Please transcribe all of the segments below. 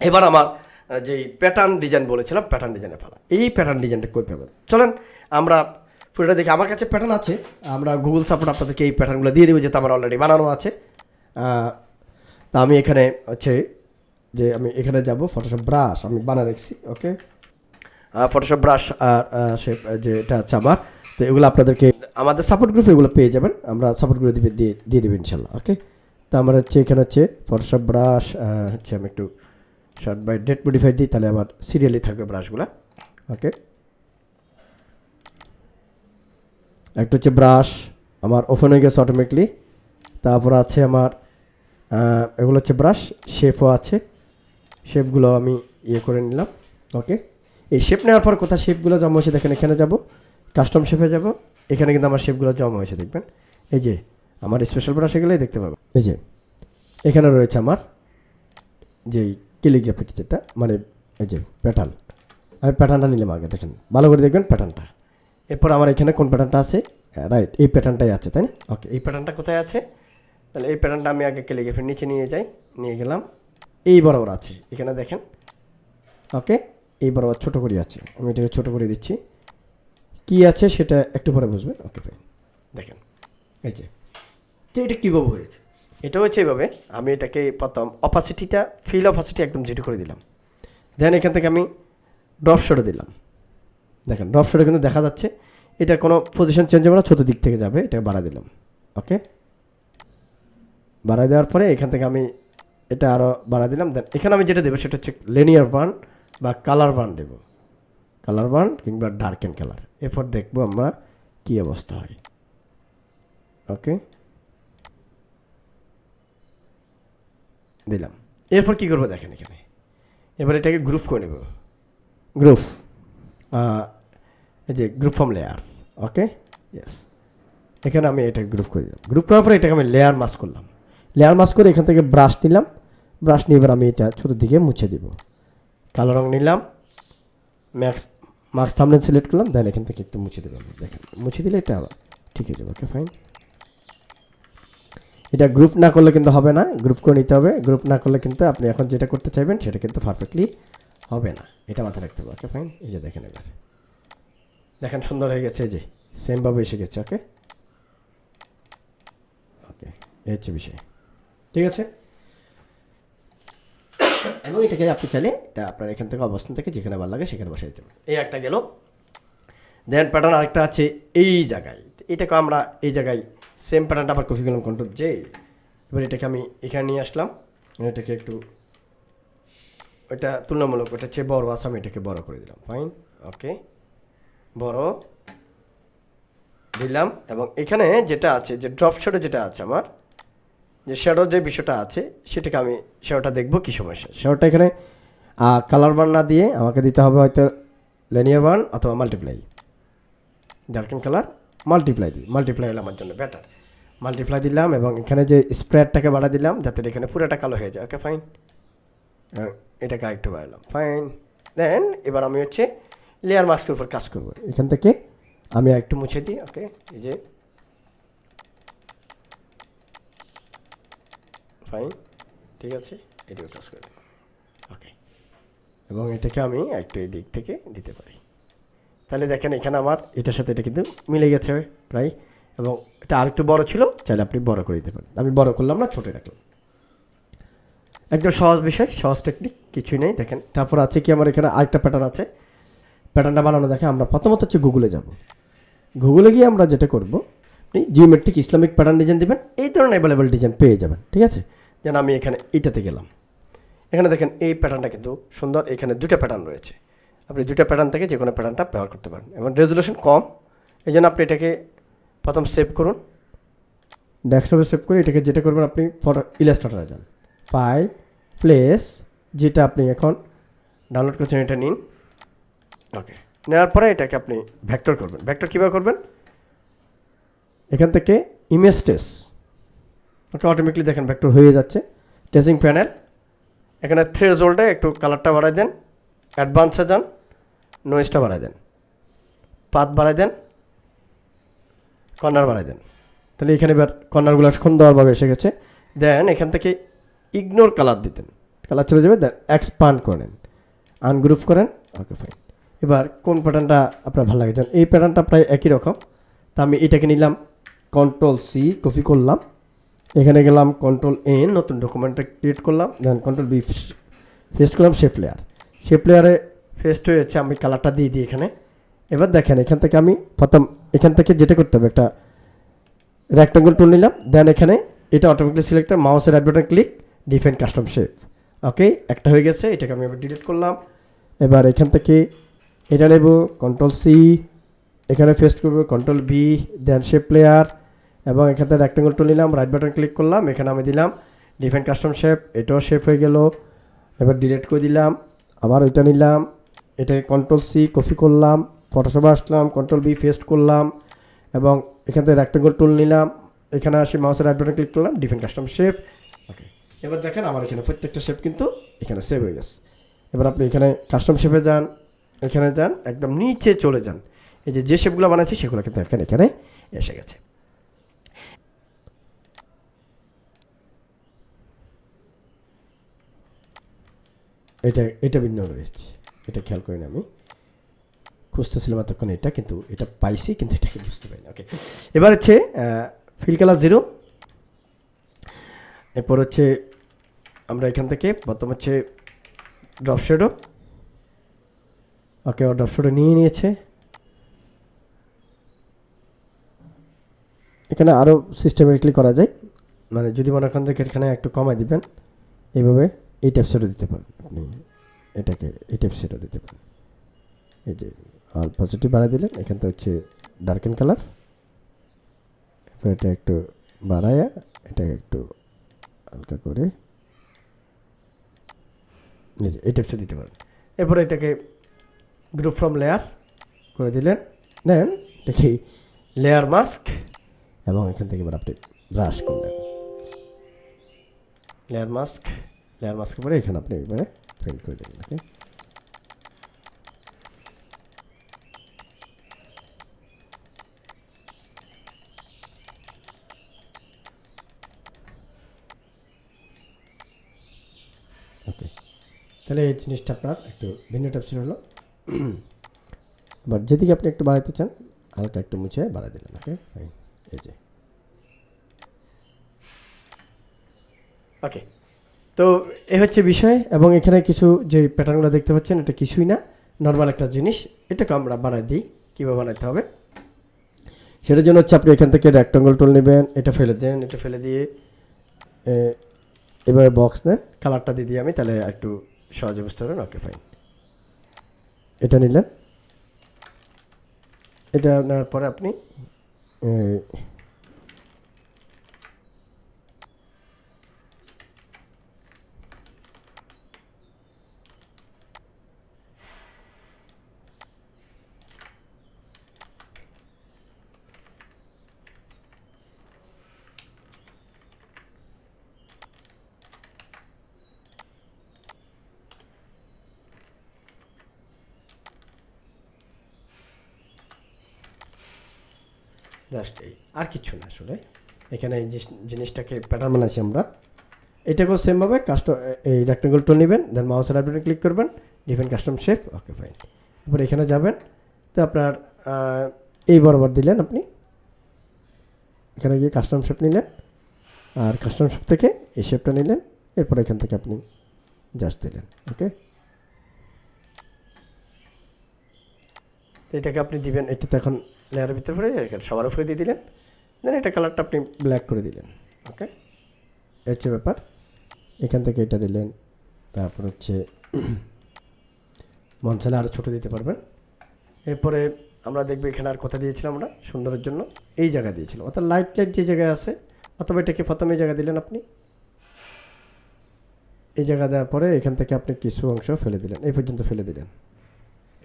এবার আমার যেই প্যাটার্ন ডিজাইন বলেছিলাম, প্যাটার্ন ডিজাইনে ফেলা, এই প্যাটার্ন ডিজাইনটা কই পাবেন চলেন আমরা পুরোটা দেখি। আমার কাছে প্যাটার্ন আছে, আমরা গুগল সাপোর্ট আপনাদেরকে এই প্যাটার্নগুলো দিয়ে দেবো, যেহেতু আমার অলরেডি বানানো আছে। তা আমি এখানে হচ্ছে যে আমি এখানে যাব ফটোশপ ব্রাশ আমি বানিয়ে রাখছি, ওকে। ফটোশপ ব্রাশ আর শেপ যে এটা আছে আমার, তো এগুলো আপনাদেরকে আমাদের সাপোর্ট গ্রুপে এগুলো পেয়ে যাবেন, আমরা সাপোর্ট গ্রুপে দিয়ে দেবো ইনশাল্লাহ, ওকে। তো আমার হচ্ছে এখানে হচ্ছে ফটোশপ ব্রাশ হচ্ছে আমি একটু শর্ট বাই ডেট মডিফাই দিই, তাহলে আমার সিরিয়ালি থাকবে ব্রাশগুলো, ওকে। একটা হচ্ছে ব্রাশ আমার ওপেন হয়ে গেছে অটোমেটিকলি। তারপর আছে আমার এগুলো হচ্ছে ব্রাশ, শেপও আছে, শেপগুলো আমি ইয়ে করে নিলাম, ওকে। এই শেপ নেওয়ার পর কোথায় শেপগুলো জমা হয়েছে দেখেন, এখানে যাব কাস্টম শেপে যাব, এখানে কিন্তু আমার শেপগুলো জমা হয়েছে দেখবেন, এই যে আমার স্পেশাল ব্রাশ এগুলোই দেখতে পাবেন। এই যে এখানে রয়েছে আমার যেই ক্যালিগ্রাফি যেটা মানে এই যে প্যাটার্ন, আমি প্যাটার্নটা নিলাম আগে, দেখেন ভালো করে দেখবেন প্যাটার্নটা। এরপর আমার এখানে কোন প্যাটার্নটা আছে, রাইট এই প্যাটার্নটাই আছে, তাই না, ওকে। এই প্যাটার্নটা কোথায় আছে, তাহলে এই প্যাটার্নটা আমি আগে ক্যালিগ্রাফির নিচে নিয়ে যাই, নিয়ে গেলাম, এই বরাবর আছে এখানে দেখেন, ওকে। এই বরাবর ছোটো করে আছে, আমি এটাকে ছোটো করে দিচ্ছি, কি আছে সেটা একটু পরে বুঝবেন, ওকে ফাইন। দেখেন এই যে, তো এটা কীভাবে হয়েছে, এটা হচ্ছে এইভাবে, আমি এটাকে প্রথম অপাসিটিটা ফিল অপাসিটি একদম জিরো করে দিলাম, দেন এখান থেকে আমি ড্রপ শটে দিলাম, দেখেন ড্রপ শটে কিন্তু দেখা যাচ্ছে এটা কোনো পজিশন চেঞ্জ হবে না, ছোটো দিক থেকে যাবে, এটাকে বাড়াই দিলাম, ওকে। বাড়াই দেওয়ার পরে এখান থেকে আমি এটা আরও বাড়াই দিলাম, দেন এখানে আমি যেটা দেবো সেটা হচ্ছে লিনিয়ার বার্ন বা কালার বার্ন দেবো, কালার বার্ন কিংবা ডার্ক অ্যান্ড কালার। এরপর দেখবো আমরা কী অবস্থা হয়, ওকে দিলাম। এরপর কী করবো দেখেন এখানে, এবার এটাকে গ্রুপ করে নেব, গ্রুপ এই যে group form layer, okay yes. এখানে আমি এটা গ্রুপ করে দিলাম, গ্রুপ করার পরে এটাকে আমি লেয়ার মাস্ক করলাম, লেয়ার মাস্ক করে এখান থেকে ব্রাশ নিলাম, ব্রাশ নিয়ে এবার আমি এটা ছোটোর দিকে মুছে দিব, কালো রঙ নিলাম, মাস্ক থাম্বনেল সিলেক্ট করলাম, দেন এখান থেকে একটু মুছে দেবো, দেখেন মুছে দিলে এটা ঠিক হয়ে যাবে, ওকে ফাইন। এটা গ্রুপ না করলে কিন্তু হবে না, গ্রুপ করে নিতে হবে, গ্রুপ না করলে কিন্তু আপনি এখন যেটা করতে চাইবেন সেটা কিন্তু পারফেক্টলি হবে না, এটা মাথায় রাখতে হবে, ওকে ফাইন। এই যে দেখেন এবার দেখেন সুন্দর হয়ে গেছে, এই যে সেমভাবে এসে গেছে, ওকে ওকে এই হচ্ছে বিষয়, ঠিক আছে। এবং এটাকে আপনি চাইলে এটা আপনার এখান থেকে অবস্থান থেকে যেখানে ভালো লাগে সেখানে বসাই দিতে পারেন, এই একটা গেল। দেন প্যাটার্ন আরেকটা আছে এই জায়গায়, এটাকে আমরা এই জায়গায় সেম প্যাটার্নটা আবার কপি করলাম কন্ট্রোল জে, এবার এটাকে আমি এখানে নিয়ে আসলাম, এটাকে একটু ওইটা তুলনামূলক ওটা চেয়ে বড়ো আছে, আমি এটাকে বড় করে দিলাম, ফাইন ওকে বড় দিলাম। এবং এখানে যেটা আছে যে ড্রপ শ্যাডো যেটা আছে আমার যে শ্যাডোর যে বিষয়টা আছে সেটাকে আমি শ্যাডোটা দেখবো কী সমস্যা, শ্যাডোটা এখানে কালার বার্ন না দিয়ে আমাকে দিতে হবে হয়তো লিনিয়ার বার্ন অথবা multiply, dark and colour multiply দিই, মাল্টিপ্লাই হলে আমার জন্য বেটার, মাল্টিপ্লাই দিলাম এবং এখানে যে স্প্রেডটাকে বাড়া দিলাম যাতে এখানে পুরোটা কালো হয়ে যায়, ওকে ফাইন। এটাকে আরেকটু বাড়ালাম, ফাইন। দেন এবার আমি হচ্ছে লেয়ার মাস্কের উপর কাজ করবো, এখান থেকে আমি একটু মুছে দিই, ওকে এই যে ফাইন ঠিক আছে, এটিও কাজ করে দিলাম, ওকে। এবং এটাকে আমি একটু এই দিক থেকে দিতে পারি, তাহলে দেখেন এখানে আমার এটার সাথে এটা কিন্তু মিলে গেছে প্রায়, এবং এটা আরেকটু বড় ছিল, চাইলে আপনি বড় করে দিতে পারেন, আমি বড় করলাম না, ছোটো রাখলাম, একদম সহজ বিষয়, সহজ টেকনিক, কিছুই নেই। দেখেন তারপর আছে কি আমার এখানে আরেকটা প্যাটার্ন আছে, প্যাটার্নটা বানানো দেখে আমরা প্রথমত হচ্ছে গুগলে যাব, গুগলে গিয়ে আমরা যেটা করবো আপনি জিওমেট্রিক ইসলামিক প্যাটার্ন ডিজাইন দেবেন, এই ধরনের অ্যাভেলেবেল ডিজাইন পেয়ে যাবেন, ঠিক আছে। যেন আমি এখানে এইটাতে গেলাম, এখানে দেখেন এই প্যাটার্নটা কিন্তু সুন্দর, এখানে দুটো প্যাটার্ন রয়েছে, আপনি দুটো প্যাটার্ন থেকে যে কোনো প্যাটার্নটা ব্যবহার করতে পারেন এবং রেজুলেশন কম, এই জন্য আপনি এটাকে প্রথম সেভ করুন, ডেস্কটপে সেভ করে এটাকে যেটা করবেন আপনি ফটো ইলাস্ট্রেটরে যান, ফাইল প্লেস যেটা আপনি এখন ডাউনলোড করছেন এটা নিন, ওকে। নেওয়ার পরে এটাকে আপনি ভেক্টর করবেন, ভেক্টর কীভাবে করবেন, এখান থেকে ইমেজ টেস, ওকে অটোমেটিকলি দেখেন ভেক্টর হয়ে যাচ্ছে, টেসিং প্যানেল, এখানে থ্রেশহোল্ডে একটু কালারটা বাড়াই দেন, অ্যাডভান্সে যান, নয়েজটা বাড়াই দেন, পাত বাড়াই দেন, কর্নার বাড়াই দেন, তাহলে এখানে এবার কর্নারগুলো সুন্দরভাবে এসে গেছে। দেন এখান থেকে ইগনোর কালার দিতেন, কালার চলে যাবে, দেন এক্সপান্ড করেন, আনগ্রুপ করেন। Okay fine. এবার কোন প্যাটার্নটা আপনার ভালো লাগে? এই প্যাটার্নটা প্রায় একই রকম। তা আমি এটাকে নিলাম, কন্ট্রোল সি কপি করলাম, এখানে গেলাম কন্ট্রোল এন, নতুন ডকুমেন্টটা ক্রিয়েট করলাম, দেন কন্ট্রোল বি পেস্ট করলাম শেপ লেয়ার। শেপ লেয়ারে পেস্ট হয়েছে, আমি কালারটা দিয়ে দিই এখানে। এবার দেখেন এখান থেকে আমি প্রথম এখান থেকে যেটা করতে হবে, একটা রেক্টাঙ্গল টুল নিলাম, দেন এখানে এটা অটোমেটিকলি সিলেক্ট, মাউসের right button click, define custom shape. Okay, একটা হয়ে গেছে, এটাকে আমি এবার ডিলিট করলাম। এবার এখান থেকে এটা নেব, কন্ট্রোল সি, এখানে পেস্ট করবো, কন্ট্রোল বি, দেন শেপ লেয়ার, এবং এখান থেকে রেক্টাঙ্গল টুল নিলাম, রাইট বাটন ক্লিক করলাম, এখানে আমি দিলাম ডিফাইন কাস্টম শেপ, এটাও শেপ হয়ে গেল। এবার ডিলিট করে দিলাম, আবার এটা নিলাম, এটাকে কন্ট্রোল সি কপি করলাম, ফটোশপে আসলাম, কন্ট্রোল বি পেস্ট করলাম, এবং এখান থেকে রেক্টাঙ্গল টুল নিলাম, এখানে আসি মাউসের রাইট বাটন ক্লিক করলাম, ডিফাইন কাস্টম শেপ। ওকে, এবার দেখেন আমার এখানে প্রত্যেকটা শেপ কিন্তু এখানে সেভ হয়ে গেছে। এবার আপনি এখানে কাস্টম শেপে যান, এখানে যান, একদম নিচে চলে যান, এই যে শেপগুলো বানাচ্ছি সেগুলো কিন্তু এখানে এসে গেছে। এটা ভিন্ন রয়েছে, এটা খেয়াল করিনি, আমি খুঁজতেছিলাম এতক্ষণ এটা, কিন্তু এটা পাইছি, কিন্তু এটাকে বুঝতে পারিনি। ওকে, এবার হচ্ছে ফিল কালার 0, এরপর হচ্ছে আমরা এখান থেকে প্রথম হচ্ছে ড্রপ শেডো। ওকে, ড্রপ শেডো নিয়ে নিয়েছে। এখানে আরও সিস্টেমেটিকলি করা যায়, মানে যদি মনে করেন যে এখানে একটু কমাই দিবেন, এইভাবে এই টাইপ শেডো দিতে পারেন আপনি, এটাকে এই টাইপ শেডো দিতে পারেন। এই যে আর পজিটিভ বাড়াই দিলেন, এখানটা হচ্ছে ডার্কেন কালার, এরপর এটা একটু বাড়ায়া এটাকে একটু হালকা করে এই টাইপসে দিতে পারেন। এরপরে এটাকে গ্রুপ ফ্রম লেয়ার করে দিলেন, দেন দেখি লেয়ার মাস্ক, এবং এখান থেকে এবার আপনি ব্রাশ করলেন, লেয়ার মাস্কের পরে এখানে আপনি এবারে প্রিন্ট করে দিলেন। ওকে, ওকে, তাহলে এই জিনিসটা আপনার একটু ভিন্ন টাইপসের হলো। এবার যেদিকে আপনি একটু বাড়াইতে চান, হালকা একটু মুছে বাড়াই দিলেন। ওকে ফাইন, এই যে ওকে। তো এ হচ্ছে বিষয়, এবং এখানে কিছু যে প্যাটার্নগুলো দেখতে পাচ্ছেন, এটা কিছুই না, নর্মাল একটা জিনিস, এটাকে আমরা বানাই দিই। কীভাবে বানাইতে হবে সেটার জন্য হচ্ছে আপনি এখান থেকে রেক্টাঙ্গল টুল নেবেন, এটা ফেলে দেন, এটা ফেলে দিয়ে এবারে বক্স নেন, কালারটা দিয়ে দিই আমি, তাহলে একটু সহজে বুঝতে পারেন। ওকে ফাইন, এটা নিলেন, এটা নেওয়ার পরে আপনি জাস্ট এই, আর কিছু না আসলে। এখানে এই জিনিসটাকে প্যাটার্ন বানাচ্ছি আমরা, এটাকেও সেমভাবে এই রেক্টাঙ্গল টুল নেবেন, দেন মাউসের রাইট বাটন ক্লিক করবেন, define custom shape. Okay fine, এরপর এখানে যাবেন, তো আপনার এই বরাবর দিলেন, আপনি এখানে গিয়ে কাস্টম শেপ নিলেন, আর কাস্টম শেপ থেকে এই শেপটা নিলেন, এরপর এখান থেকে আপনি জাস্ট দিলেন। ওকে, তো এটাকে আপনি দিবেন, এটা তো এখন লেয়ারের ভিতরে পড়ে এখানে সবার উপরে দিয়ে দিলেন, দেন এটা কালারটা আপনি ব্ল্যাক করে দিলেন। ওকে, এই হচ্ছে ব্যাপার। এখান থেকে এটা দিলেন, তারপর হচ্ছে মন চাইলে আরও ছোটো দিতে পারবেন। এরপরে আমরা দেখবো এখানে আর কথা দিয়েছিলাম আমরা সুন্দরের জন্য, এই জায়গা দিয়েছিলাম, অর্থাৎ লাইট যে জায়গায় আছে, অথবা এটাকে প্রথমে এই জায়গা দিলেন আপনি, এই জায়গা দেওয়ার পরে এখান থেকে আপনি কিছু অংশ ফেলে দিলেন, এই পর্যন্ত ফেলে দিলেন,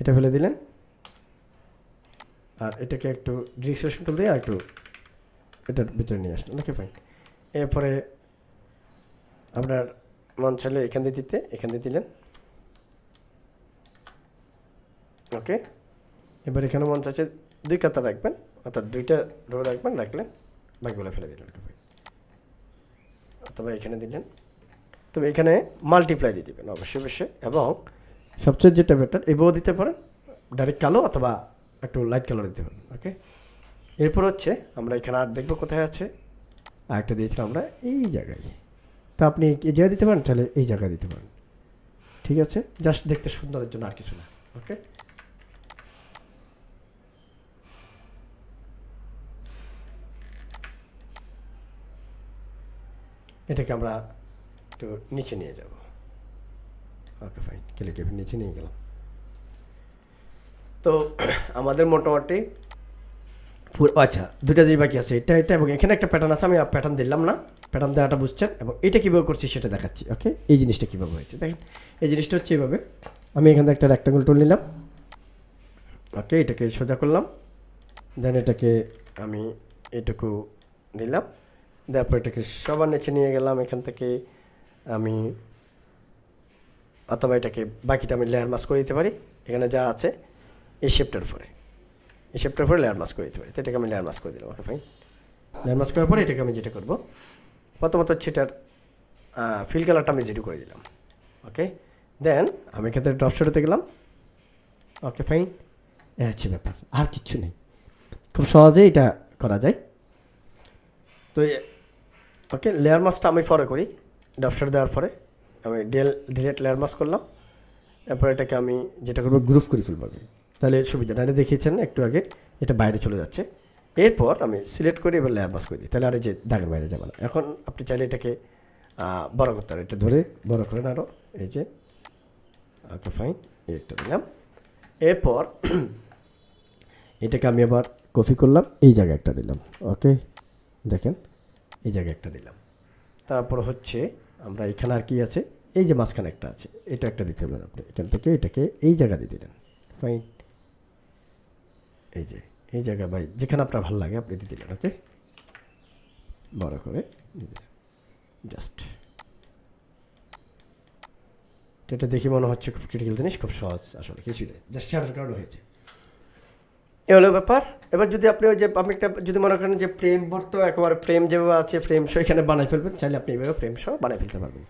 এটা ফেলে দিলেন, আর এটাকে একটু ডিসক্রিপশন টুল দিয়ে আর একটু এটার ভিতরে নিয়ে আসলেন। ওকে ফাইন, এরপরে আপনার মন চাইলে এখান দিয়ে দিলেন। ওকে, এবার এখানে মন চাইছে 2 কাতা রাখবেন, অর্থাৎ 2টা রো রাখবেন, রাখলেন, বাকিগুলো ফেলে দিলেন। ওকে ফাইন, অথবা এখানে দিলেন। তো তবে এখানে মাল্টিপ্লাই দিয়ে দেবেন অবশ্যই অবশ্যই। এবং সবচেয়ে যেটা বেটার এভাবেও দিতে পারেন, ডাইরেক্ট কালো অথবা একটু লাইট কালার দিতে পারেন। ওকে, এরপর হচ্ছে আমরা এখানে আর দেখবো কোথায় আছে, আরেকটা দিয়েছিলাম আমরা এই জায়গায়। তা আপনি এই জায়গায় দিতে পারেন, তাহলে এই জায়গায় দিতে পারেন। ঠিক আছে, জাস্ট দেখতে সুন্দরের জন্য, আর কিছু না। ওকে, এটাকে আমরা একটু নিচে নিয়ে যাব। ওকে ফাইন, ক্লিক নিচে নিয়ে গেলাম। তো আমাদের মোটামুটি আচ্ছা, দুটা জিনিস বাকি আছে, এটা এটা এবং এখানে একটা প্যাটার্ন আছে। আমি প্যাটার্ন দিলাম না, প্যাটার্ন দেওয়াটা বুঝছেন, এবং এটা কীভাবে করছি সেটা দেখাচ্ছি। ওকে, এই জিনিসটা কীভাবে হয়েছে দেখেন। এই জিনিসটা হচ্ছে এইভাবে, আমি এখান থেকে একটা রেক্টাঙ্গল টুল নিলাম। ওকে, এটাকে সোজা করলাম, দেন এটাকে আমি এটুকু দিলাম, দেওয়ার পর এটাকে সবার নিচে নিয়ে গেলাম এখান থেকে আমি, অথবা এটাকে বাকিটা আমি লেয়ার মাস্ক করে দিতে পারি। এখানে যা আছে এই শেপটার উপরে, এই শেপটার উপরে লেয়ার মাস্ক করে দিতে পারি। তো এটাকে আমি লেয়ার মাস্ক করে দিলাম। ওকে ফাইন, লেয়ার মাস্ক করার পরে এটাকে আমি যেটা করবো, প্রথমত হচ্ছে এটার ফিল কালারটা আমি জিরো করে দিলাম। ওকে, দেন আমি এখান থেকে ড্রপ শোতে গেলাম। ওকে ফাইন, এ হচ্ছে ব্যাপার, আর কিচ্ছু নেই, খুব সহজেই এটা করা যায়। তো ওকে, লেয়ার মাস্কটা আমি পরে করি, ড্রপ শট দেওয়ার পরে আমি ডিলেট লেয়ার মাস্ক করলাম। এরপর এটাকে আমি যেটা করবো গ্রুপ করে ফেলবো আগে, তাহলে সুবিধা না। এটা দেখিয়েছেন একটু আগে, এটা বাইরে চলে যাচ্ছে। এরপর আমি সিলেক্ট করি, এবার লেয়ার মাস্ক করে দিই, তাহলে আর এই যে দাগের বাইরে যাবে না। এখন আপনি চাইলে এটাকে বড় করতে পারেন, এটা ধরে বড় করেন আরও, এই যে। ওকে ফাইন, একটা দিলাম। এরপর এটাকে আমি আবার কপি করলাম, এই জায়গায় একটা দিলাম। ওকে দেখেন, এই জায়গায় একটা দিলাম। তারপর হচ্ছে আমরা এখানে আর কি আছে, এই যে মাঝখানে একটা আছে, এটা একটা দিতে পারেন আপনি। এখান থেকে এটাকে এই জায়গা দিয়ে দিলেন। ফাইন, এই যে এই জায়গা ভাই যেখানে আপনার ভালো লাগে আপনি দিয়ে দিলেন। ওকে, বড় করে দিয়ে দিলেন জাস্ট। এটা দেখি মনে হচ্ছে খুব ক্রিটিক্যাল জিনিস, খুব সহজ, আসলে কিছুই নেই, জাস্ট শ্যাডোর কারণে হয়েছে। এ হলো ব্যাপার। এবার যদি আপনি ওই যে আমি একটা যদি মনে করেন যে ফ্রেম ভর্ত একেবারে ফ্রেম যেভাবে আছে ফ্রেম সহ এখানে বানাই ফেলবেন, চাইলে আপনি এইভাবে ফ্রেম সহ বানাই ফেলতে পারবেন।